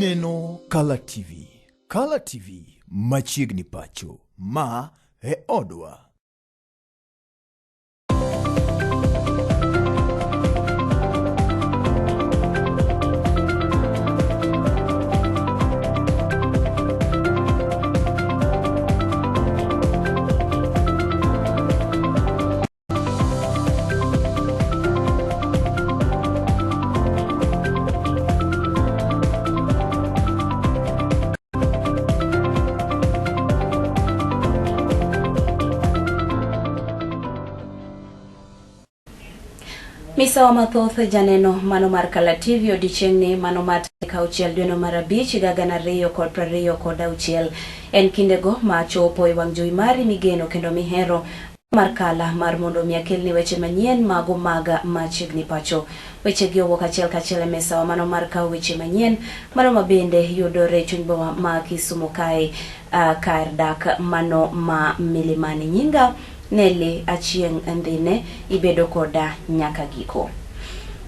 Ineno Color TV. Color TV machiegni pacho. Ma e odwa. Misa wa mathoth janeno mano mar Color TV odichiengni mano mar kauchiel dweno mar abich gana ariyo kod 26 en kindego ma chopo e wang' jowi mari migeno kendo mihero mar kala mar mondo miakelni weche manyien mago maga machiegni pacho. Weche gi owuok achiel e mesa wa mano mar kawo weche manyien mano mabende yudore chuny boma ma Kisumu kae kar dak mano ma Milimani. Nyinga Nelly Achieng Ndine ibedo koda nyaka giko.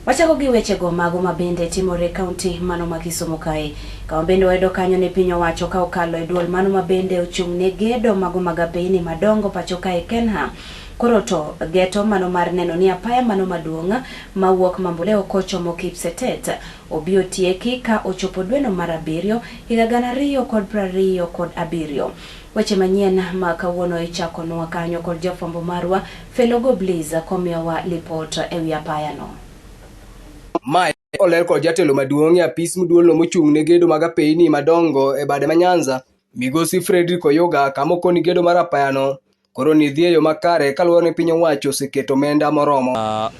Wachako gi weche go mago mabende timore kaunti mano ma Kisumu kae. Ka bende wedo kanyo ne piny owacho ka okalo e duol mano mabende ochung' ne gedo mago magabeini madongo pacho kae Kenha. Koro to geto mano mar neno ni apaya mano maduong' mawuok Mamboleo kochomo Kipsetet obio tieki ka ochopo dweno mar abiriyo higa 2027. Weche manyien ma kawuono ichakonwa kanyo kod jofwambo marwa Felogo Blaze komiyowa report ewi apaya no. Mae oler kod jatelo maduong' e apis moduolno mochung' ne gedo mag apeyni madongo e bade ma Nyanza, Migosi Fredrick Oyuga, kama okoni gedo mar apayano koro ni dhi e yo makare kaluwore ni piny owacho oseketo omenda moromo.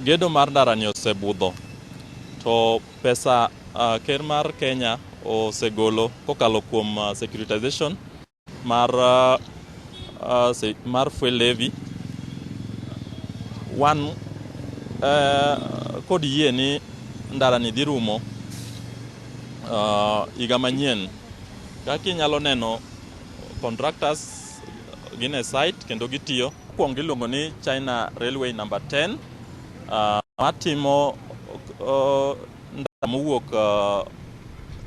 Gedo mar ndarani osebudho to pesa ker mar Kenya osegolo kokalo kuom securitization mar fuel levy kod yie ni ndarani dhi rumo higa manyien. Kaka inyalo neno contractors gine site kendo gitiyo kuom giluongo ni China Railway number 10 matimo ndara mowuok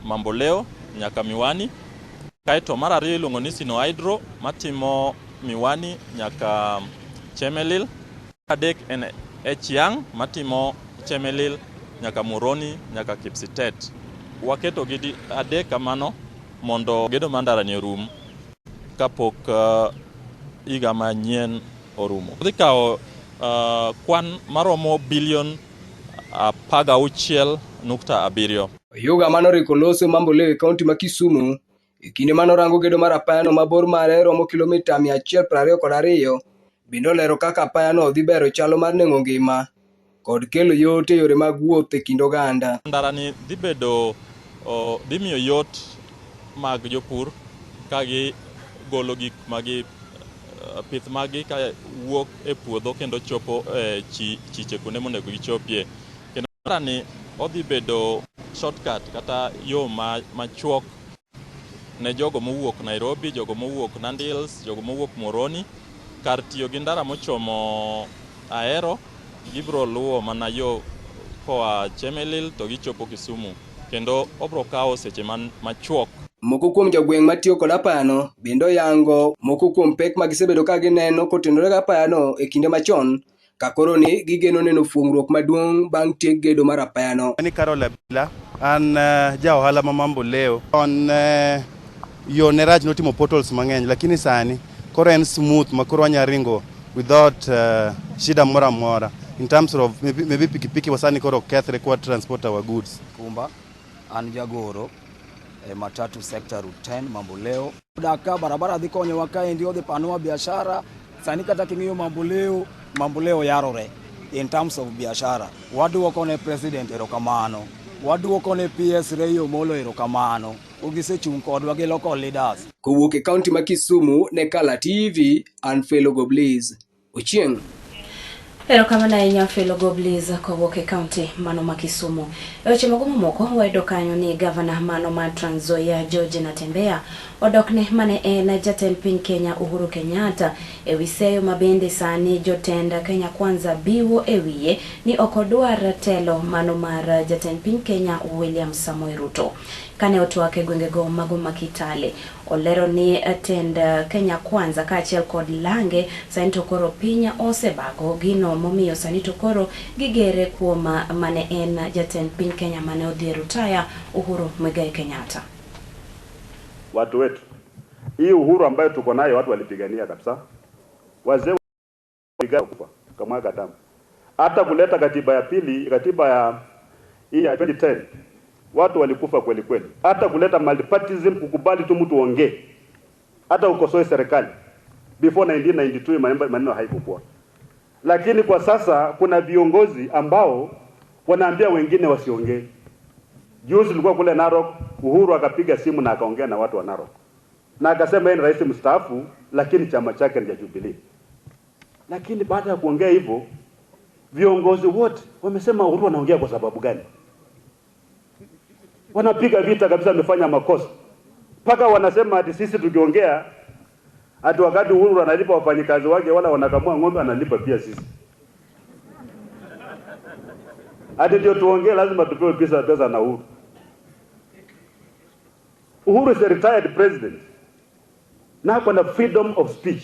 Mamboleo nyaka Miwani, kaito mar ariyo iluongo ni Sino Hydro matimo Miwani nyaka Chemelil, adek en Echiang matimo Chemelil nyaka Muroni nyaka Kipsitet. Waketo gidi adek kamano mondo gedo mandarani orum kapok higa manyien orumo. Dhi kawo kwan maromo bilion 16.7. Oyuga manoriko loso Mamboleo e kaunti ma Kisumu e kinde manorango gedo mar apayano mabor mare romo kilomita 122 bende olero kaka apayano dhi bero chalo mar nengo ngima kod kelo yot e yore mag wuoth e kind oganda. Ndarani dhi bedo dhi miyo yot mag jopur ka gi golo gik magi pith magi ka wuok e puodho kendo chopo chiche kuonde monego gichopie. Kendo ndarani odhi bedo shortcut kata yo machuok ne jogo mowuok Nairobi, jogo mowuok Nandi Hills, jogo mowuok Moroni. Kar tiyo gi ndara mochomo Ahero, gibro luwo mana yo koa Chemelil to gichopo Kisumu. Kendo obro kawo seche machuok. Moko kuom jogweng' matiyo kod apayano bendo yango moko kuom pek ma gisebedo ka gineno kotenore gi apayano e kinde machon ka koro ni gigeno neno fuong'ruok maduong' bang' tiek gedo mar apayano. Ani Carol Abila an ja ohala ma Mamboleo on yo ne raj notimo portals mang'eny lakini sani koro en smooth ma koro anya ringo without shida mora mora in terms of maybe pikipiki wasani koro kethre kwa transport our goods. Kumba an jagoro matatu sector route 10 Mamboleo. Daka barabara dhi konyo wakaendi odhi panua biashara sani kata king'iyo Mamboleo yarore in terms of biashara. Waduoko ne president erokamano, waduoko ne PS Reyo Molo erokamano, ugisechung' kodwa gi local leaders. Kowuok e kaunti ma Kisumu ne Color TV, an Felogo Blaze. Ochieng'. Ero kama na Nyafelo Gobliza kwa woke county mano ma Kisumu. Eweche magumu moko waido kanyo ni governor mano ma Trans Nzoia George Natembeya odokne mane na jatend piny Kenya Uhuru Kenyatta ewiseyo mabende sani jotenda Kenya Kwanza biwo ewiye ni okodwar telo mano mar jatend piny Kenya William Samoei Ruto. Kane otwake gwengego mago makitale olero ni attend Kenya Kwanza kaachiel kod lange sanito koro pinya osebago gino momiyo sanito koro gigere kuoma mane en jatend piny Kenya mane odhi rutaya Uhuru Muigai Kenyatta. Watu wetu, hii uhuru ambayo tuko nayo watu walipigania kabisa. Wazee walipigania kufa kamwaga damu. Hata kuleta katiba ya pili, katiba ya hii ya 2010, watu walikufa kweli kweli. Hata kuleta multipartyism, kukubali tu mtu ongee, hata ukosoe serikali before 1992 maneno haikuwa. Lakini kwa sasa kuna viongozi ambao wanaambia wengine wasiongee. Juzi tulikuwa kule Narok, Uhuru akapiga simu na akaongea na watu wa Narok. Na akasema yeye ni rais mstaafu lakini chama chake ni Jubilee. Lakini baada ya kuongea hivyo, viongozi wote wamesema Uhuru anaongea kwa sababu gani? Wanapiga vita kabisa, amefanya makosa. Paka wanasema ati sisi tukiongea ati wakati Uhuru analipa wafanyikazi wake wala wanakamua ng'ombe analipa pia sisi. Ati ndio tuongee lazima tupewe pesa na Uhuru. Uhuru is a retired president. Na hapa na freedom of speech.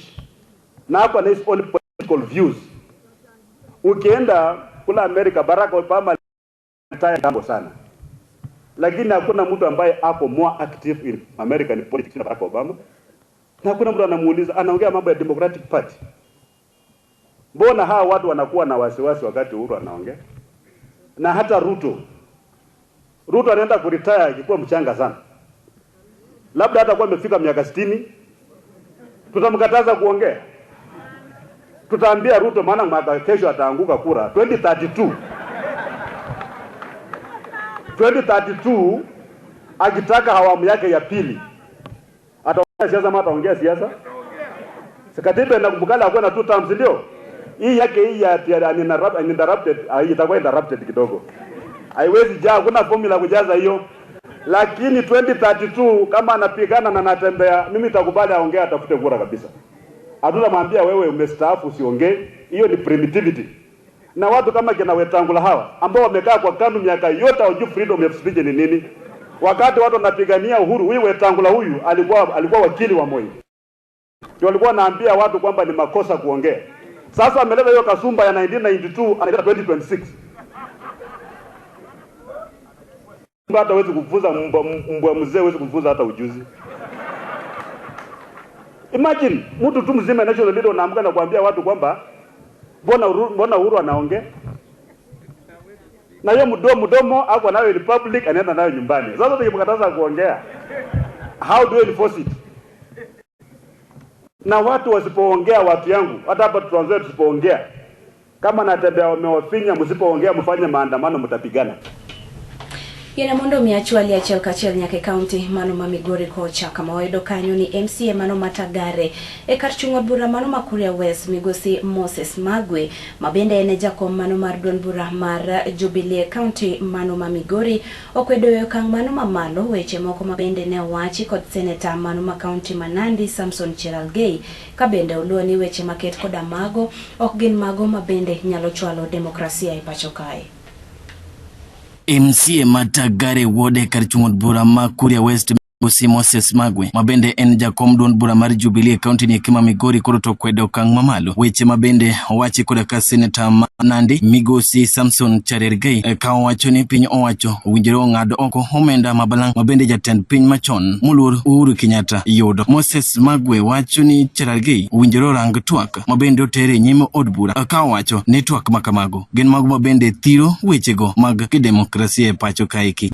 Na hapa na his own political views. Ukienda kula Amerika, Barack Obama retired jambo sana. Lakini hakuna mtu ambaye ako more active in American politics na Barack Obama. Na hakuna mtu anamuuliza anaongea mambo ya Democratic Party. Mbona hawa watu wanakuwa na wasiwasi wakati Uhuru anaongea? Na hata Ruto anaenda kuretire akiwa mchanga sana. Labda hata kwa amefika miaka 60, tutamkataza kuongea. Tutaambia Ruto maana mwaka kesho ataanguka kura 2032. 2032 akitaka awamu yake ya pili. Ataongea siasa ama ataongea siasa? Sekatiba inakumbukala akuwa na 2 terms ndio. Hii yake hii ya uninterrupted itakuwa interrupted kidogo. Haiwezi jaa, kuna formula kujaza hiyo. Lakini 2032 kama anapigana na Natembeya, mimi nitakubali aongee, atafute kura kabisa. Hatutamwambia wewe umestaafu usiongee. Hiyo ni primitivity. Na watu kama kina Wetangula hawa ambao wamekaa kwa KANU miaka yote hawajui freedom of speech ni nini. Wakati watu wanapigania uhuru, huyu Wetangula huyu alikuwa wakili wa Moi. Ndio walikuwa naambia watu kwamba ni makosa kuongea. Sasa ameleta hiyo kasumba ya 1992 analeta 2026. Hata hawezi kufunza mbwa mzee, hawezi kufunza hata ujuzi. Imagine mtu tu mzima national leader anaamka na kuambia watu kwamba mbona Uhuru anaongea? Na hiyo mdomo hapo nayo in public anaenda nayo nyumbani. Sasa tukimkataza kuongea, how do you enforce it? Na watu wasipoongea, watu yangu, hata hapa tuanze tusipoongea, kama Natembeya wamewafinya, msipoongea mfanye maandamano, mtapigana. Yena mondo miachuali ya Chelkachel nyake county mano ma Migori kocha kama waido kanyo ni MCA mano matagare karchungwa bura mano Makuria West migosi Moses Magwe mabende ene jako mano mar duond bura mar Jubilee county mano ma Migori okwedo kang mano mamalo weche moko mabende ne wachi kod senator mano ma county Manandi Samson Cherargei kabende uluoni weche maket koda mago ok gin mago mabende nyalo chwalo demokrasia e pacho kae. MCA matagare wode karchungod bura Makuria West Gosi Moses Magwe mabende en jakom duond bura mar Jubilee county ni kima Migori koro to kwedo kang mamalo weche mabende wachi koda ka senator Nandi migosi Samson Cherargei ka wacho ni piny owacho winjiro ngado oko omenda mabalang mabende jatend piny machon muluor Uhuru Kenyatta yudo. Moses Magwe wacho ni Cherargei winjiro rang twak mabende otere nyime od bura ka wacho ni twak makamago gin mago mabende thiro wechego mag kidemokrasia e pacho kaiki.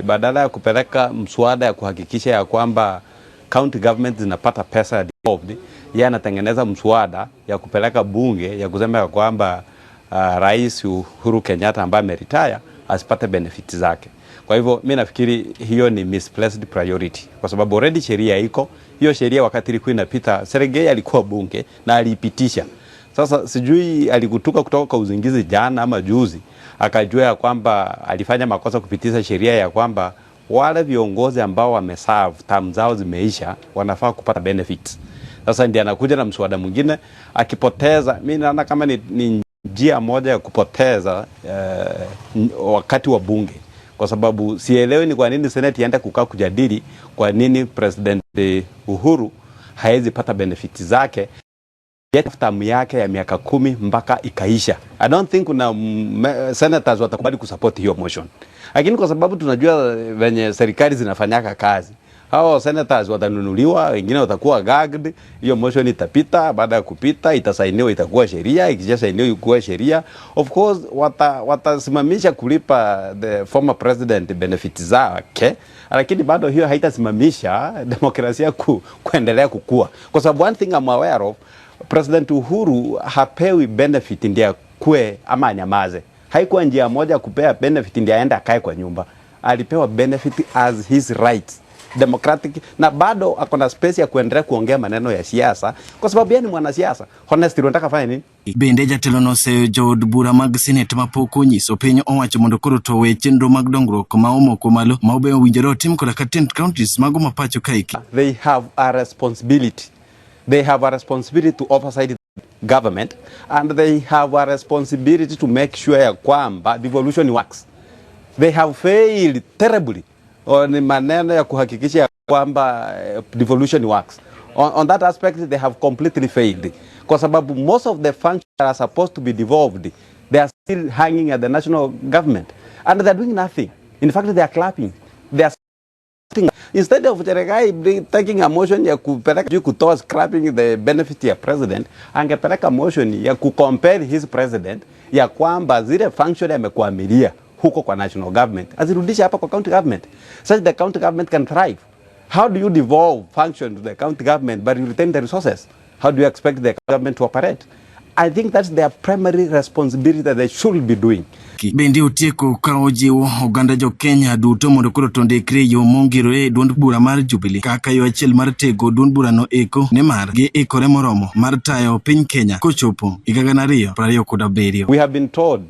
Badala ya kupeleka mswada ya kuhakikisha ya kwamba county government zinapata pesa ya devolved, yeye anatengeneza mswada ya kupeleka bunge ya kusema ya kwamba Rais Uhuru Kenyatta ambaye ameretire asipate benefits zake. Kwa hivyo mimi nafikiri hiyo ni misplaced priority kwa sababu already sheria iko. Hiyo sheria wakati ilikuwa inapita Cherargei alikuwa bunge na alipitisha. Sasa sijui alikutuka kutoka kwa uzingizi jana ama juzi, akajua ya kwamba alifanya makosa kupitisha sheria ya kwamba wale viongozi ambao wameserve term zao zimeisha wanafaa kupata benefits. Sasa ndiye anakuja na mswada mwingine akipoteza. Mimi naona kama ni njia moja ya kupoteza wakati wa bunge, kwa sababu sielewi ni kwa nini Senate iende kukaa kujadili kwa nini President Uhuru haezi pata benefits zake term yake ya miaka 10 mpaka ikaisha. I don't think kuna senators watakubali kusupport hiyo motion. Lakini kwa sababu tunajua venye serikali zinafanyaka kazi, hao senators watanunuliwa, wengine watakuwa gagged, hiyo motion itapita, baada ya kupita itasainiwa, itakuwa sheria, ikishasainiwa ikuwa sheria. Of course watasimamisha kulipa the former president benefits zake, lakini bado hiyo haitasimamisha demokrasia kuendelea kukua. Kwa sababu one thing I'm aware of, President Uhuru hapewi benefit ndia kue ama anyamaze. Haikuwa njia moja kupea benefit ndia aende akae kwa nyumba. Alipewa benefit as his right, democratic, na bado akona space ya kuendelea kuongea maneno ya siasa kwa sababu yeye ni mwanasiasa. Honestly unataka fanya nini? Bende jatelo no se jod bura mag Senate mapoko nyiso piny owacho mondo koro to we chenro mag dongruok ma omoko malo ma obe owinjore otim koda ka 10 counties mago mapacho kaiki. They have a responsibility. They have a responsibility to oversight the government, and they have a responsibility to make sure ya kwamba devolution works. They have failed terribly on maneno ya kuhakikisha ya kwamba devolution works. On that aspect they have completely failed. Kwa sababu most of the functions that are supposed to be devolved, they are still hanging at the national government, and they are doing nothing. In fact, they are clapping. They are instead of Cheregai taking a motion ya kupeleka kutoa scrapping the benefit ya president, angepeleka motion ya kucompare his president ya kwamba zile function amekuamilia huko kwa national government azirudisha hapa kwa county government, such the county government can thrive. How do you devolve function to the county government but you retain the resources? How do you expect the government to operate? I think that's their primary responsibility that they should be doing. Bendi utieko kaojiwo oganda jo Kenya duto mondo koro tondekre yo mongiro duond bura mar Jubilee kaka yo achiel mar tego duond bura no eko ne mar gi ikore moromo mar tayo piny Kenya kochopo 2027. We have been told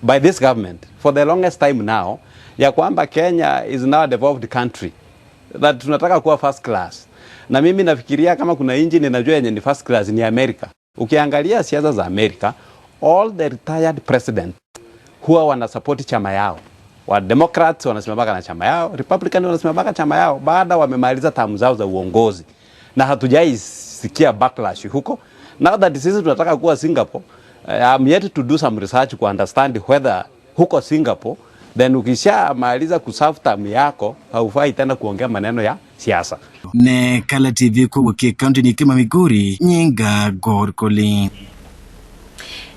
by this government for the longest time now ya kwamba Kenya is now a devolved country, that tunataka kuwa first class. Na mimi nafikiria kama kuna nchi ninajua yenye ni first class ni America. Ukiangalia siasa za America, all the retired president huwa wanasupport chama yao. Wa Democrats wanasimamaka na chama yao, Republican wanasimamaka chama yao baada wamemaliza term zao za uongozi. Na hatujaisikia backlash huko. Now that sisi tunataka kuwa Singapore, I'm yet to do some research to understand whether huko Singapore, then ukisha maliza kuserve term yako haufai tena kuongea maneno ya siasa. Ne Kala TV kuweke county ni kima Migori, nyinga Gorkoli.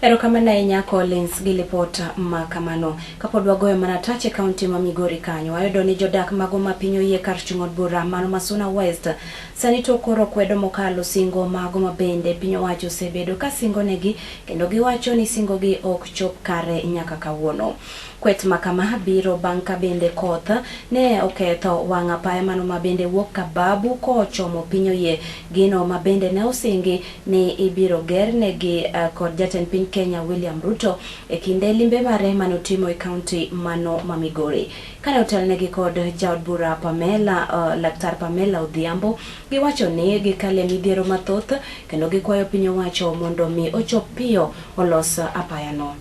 Erokamana inya Collins gi lipot makamano. Kapod wagoyo manatache county ma Migori kanyo ayudo ni jodak mago mapinyo yie kar chung'od bura mano Masuna West sani to koro kwedo mokalo singo mago mabende pinyo wacho sebedo ka singo negi kendo giwacho ni singo gi ok chop kare nyaka kawuono. Kwet makama biro banka bende koth ne oketho wanga paya mano mabende wuok Kababu ko chomo pinyo ye gino mabende ne osingi ni ibiro gerne gi kod jatend piny Kenya William Ruto e kinde limbe mare manotimo e county mano ma Migori. Kane otelnegi kod jaod bura Pamela Laktar Pamela Odhiambo giwacho ni gikale midhiero mathoth kendo gikwayo piny owacho mondo mi ochop piyo olos apaya no.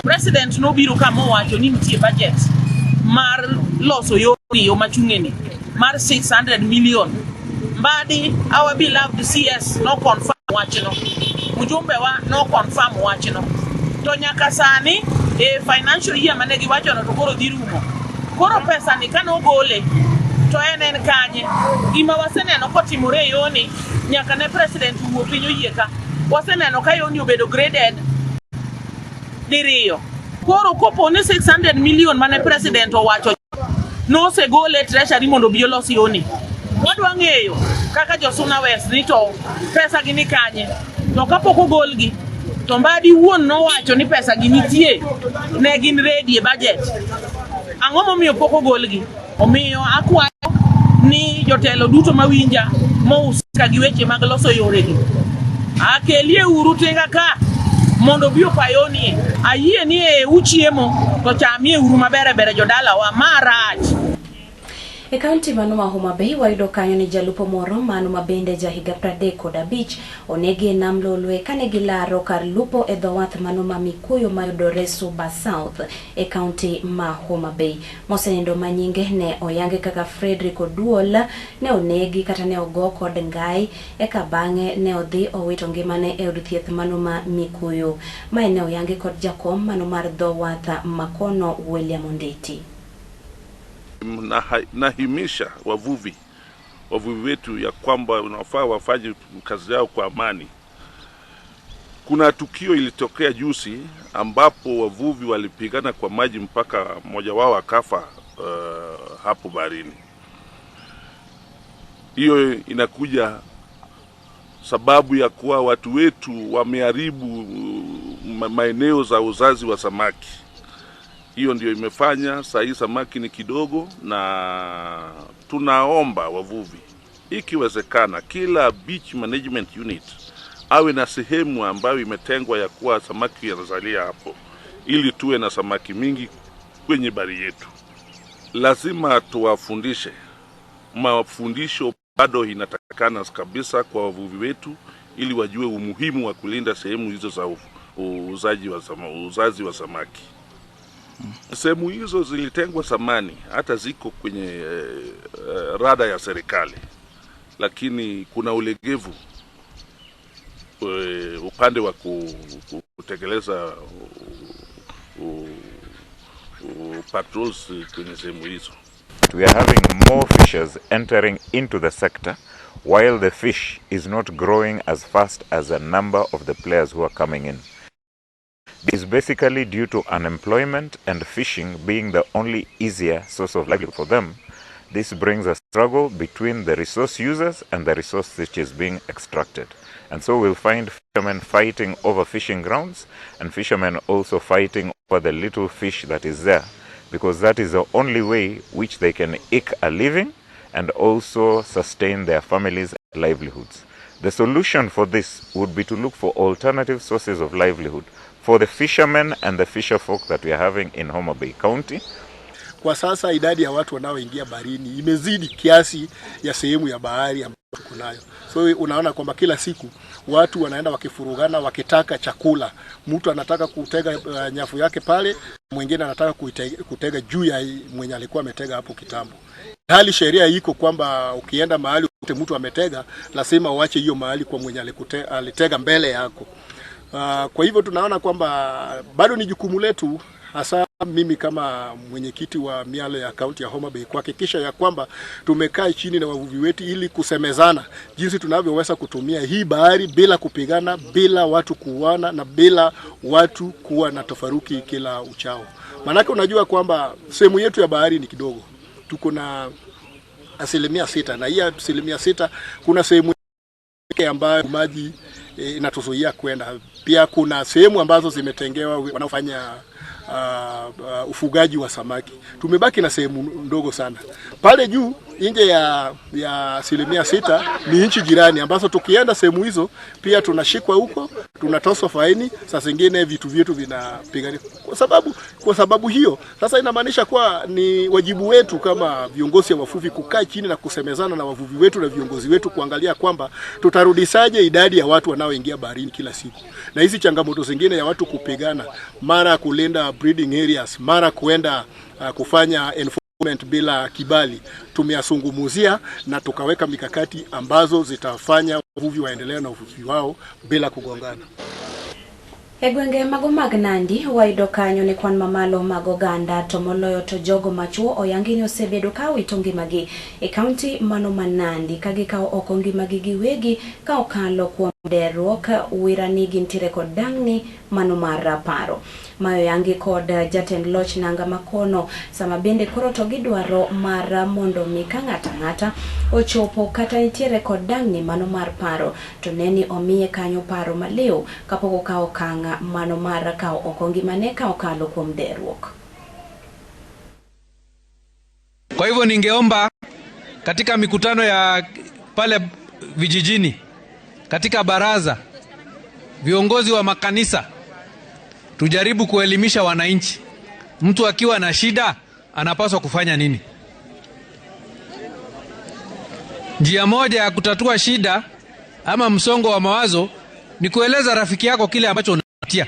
President no biro kama wacho ni nitie budget mar loso yo machungeni mar 600 million. Mbadi our beloved CS no confirm wachno. Mjumbe wa no confirm wachno. To nyaka sani financial year mane giwacho no to koro dhi rumo. Koro pesa ni kano gole to en kanye. Gima waseneno kotimore yoni nyaka ne president wuo pinyo yieka. Waseneno ka yoni obedo graded diriyo. Koro kopo ne 600 million mane president owacho no se gole treasury mondo bi olosi yoni. wadwa ng'eyo kaka jo Suna West ni to pesa gi ni kanye to kapok ogolgi to Mbadi wuon nowacho ni pesa gi nitie ne gin ready e budget. Ang'o momiyo pok ogolgi? Omiyo akwayo ni jotelo duto mawinja mohusika gi weche mag loso yore gi akelie uru tinga ka mondo bio payoni ayie ni e uchiemo to chamie uru mabere jodala wa marach. E kaunti mano ma Homa Bay wayudo kanyo ni jalupo moro mano mabende jahiga 35 onegi e nam Lolwe kane gilaro kar lupo e dho wath mano ma Mikuyu mayudore Suba South e kaunti ma Homa Bay. Mosenindo manyinge ne oyange kaka Frederick Oduol ne onegi kata ne ogo kod ngai e kabange ne odhi owito ngimane e od thieth mano ma Mikuyu. Mae ne oyange kod jakom mano mar dho wath Makono William Ondeti. Nahimisha wavuvi wetu ya kwamba unafaa wafanye kazi yao kwa amani. Kuna tukio ilitokea juzi ambapo wavuvi walipigana kwa maji mpaka mmoja wao akafa hapo baharini. Hiyo inakuja sababu ya kuwa watu wetu wameharibu maeneo za uzazi wa samaki. Hiyo ndio imefanya saa hii samaki ni kidogo, na tunaomba wavuvi ikiwezekana kila beach management unit awe na sehemu ambayo imetengwa ya kuwa samaki yanazalia hapo, ili tuwe na samaki mingi kwenye bahari yetu. Lazima tuwafundishe, mafundisho bado inatakikana kabisa kwa wavuvi wetu ili wajue umuhimu wa kulinda sehemu hizo za uzazi wa samaki. Sehemu hizo zilitengwa zamani, hata ziko kwenye rada ya serikali, lakini kuna ulegevu upande wa kutekeleza patrols kwenye sehemu hizo. We are having more fishers entering into the sector while the fish is not growing as fast as a number of the players who are coming in. This is basically due to unemployment and fishing being the only easier source of livelihood for them. This brings a struggle between the resource users and the resource which is being extracted. And so we'll find fishermen fighting over fishing grounds and fishermen also fighting over the little fish that is there, because that is the only way which they can eke a living and also sustain their families' livelihoods. The solution for this would be to look for alternative sources of livelihood for the fishermen and the fisher folk that we are having in Homa Bay County. Kwa sasa idadi ya watu wanaoingia baharini imezidi kiasi ya sehemu ya bahari ambayo tuko nayo. So unaona kwamba kila siku watu wanaenda wakifurugana wakitaka chakula. Mtu anataka kutega nyafu yake pale, mwingine anataka kutega juu ya mwenye alikuwa ametega hapo kitambo. Hali sheria iko kwamba ukienda mahali mtu ametega, lazima uache hiyo mahali kwa mwenye alitega mbele yako. Kwa hivyo tunaona kwamba bado ni jukumu letu, hasa mimi kama mwenyekiti wa mialo ya kaunti ya Homa Bay, kuhakikisha ya kwamba tumekaa chini na wavuvi wetu ili kusemezana jinsi tunavyoweza kutumia hii bahari bila kupigana, bila watu kuuana na bila watu kuwa na tofaruki kila uchao. Manake unajua kwamba sehemu yetu ya bahari ni kidogo. Tuko na 6%, na hii 6% kuna sehemu ambayo maji inatuzuia kwenda. Pia kuna sehemu ambazo zimetengewa wanaofanya ufugaji wa samaki. Tumebaki na sehemu ndogo sana. Pale juu nje ya 6% ni nchi jirani ambazo tukienda sehemu hizo pia tunashikwa huko, tunatoswa faini, saa zingine vitu vyetu vinapigana. Kwa sababu hiyo sasa inamaanisha kwa ni wajibu wetu kama viongozi wa wavuvi kukaa chini na kusemezana na wavuvi wetu na viongozi wetu kuangalia kwamba tutarudishaje idadi ya watu wanaoingia baharini kila siku. Na hizi changamoto zingine ya watu kupigana, mara kulinda breeding areas, mara kuenda kufanya enforcement bila kibali, tumeyasungumuzia na tukaweka mikakati ambazo zitafanya wavuvi waendelee na uvuvi wao bila kugongana. Egwenge mago mag Nandi wayudo kanyo ni kwan mamalo mag oganda to moloyo to jogo machuo oyangi ni osebedo ka wito ngimagi e kaunti mano ma Nandi ka gikawo oko ngimagi giwegi ka okalo kuom deruok wirani gintire kod dangni mano mar paro. Mayo yangi kod jatend loch nanga makono sama bende koro to gidwaro mar mondo mi ka ng'ata ochopo kata nitiere kod dangni mano mar paro to neni omiye kanyo paro maleo kapok okawo okang' mano mar kawo oko ngimane ka okalo kuom deruok. Kwa hivyo ningeomba katika mikutano ya pale vijijini, katika baraza, viongozi wa makanisa, tujaribu kuelimisha wananchi. Mtu akiwa na shida anapaswa kufanya nini? Njia moja ya kutatua shida ama msongo wa mawazo ni kueleza rafiki yako kile ambacho unapitia.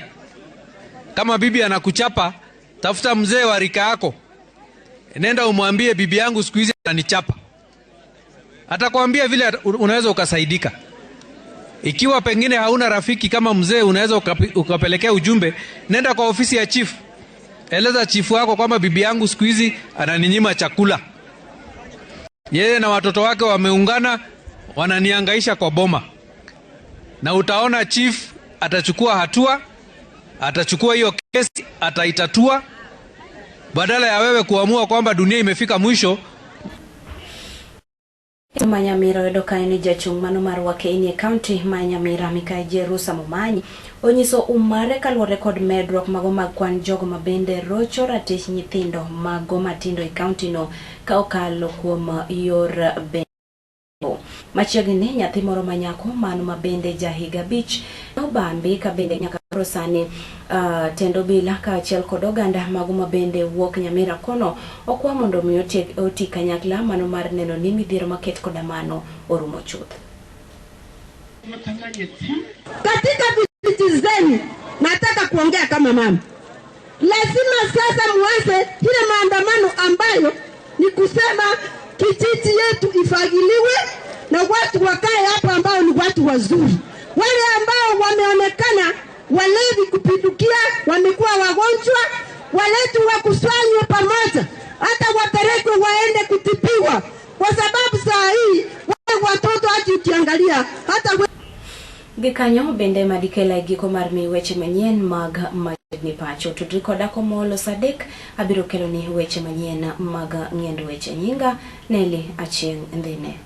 Kama bibi anakuchapa, tafuta mzee wa rika yako. Nenda umwambie bibi yangu siku hizi ananichapa. Atakwambia vile unaweza ukasaidika. Ikiwa pengine hauna rafiki kama mzee, unaweza ukapelekea ujumbe, nenda kwa ofisi ya chief. Eleza chifu wako kwamba bibi yangu siku hizi ananinyima chakula. Yeye na watoto wake wameungana wananihangaisha kwa boma. Na utaona chief atachukua hatua, atachukua hiyo kesi, ataitatua badala ya wewe kuamua kwamba dunia imefika mwisho. Manyamira edokaini jachung' mano mar Wake County Manyamira Mikae Jerusa Momanyi onyiso umare kaluwore kod medruok mago mag kwan jogo mabende rocho ratich nyithindo mago matindo e county no ka okalo kuom yor bendo. Machiegni nyathi moro manyako mano mabende jahiga 5 obambi ka bende nyaka rosani tendo bila ka achiel kod oganda mago mabende wuok Nyamira kono okwa mondo mi oti kanyakla mano mar neno ni midhiero maket koda mano orumo chuth. Katika vijiji zenu nataka kuongea kama mama. Lazima sasa muanze ile maandamano ambayo ni kusema kijiji yetu ifagiliwe na watu wakae hapa ambao ni watu wazuri. Wale ambao wameonekana walevi kupindukia, wamekuwa wagonjwa, waletu wakusanywe pamoja, hata wapelekwe waende kutibiwa, kwa sababu saa hii wale watoto hadi ukiangalia hata Gikanyo bende madikela giko mar mi weche manyien mag machiegni pacho. Tudri koda Komolo Sadek abiro kelo ni weche manyien mag ng'endo weche nyinga Neli Achieng' Ndhine.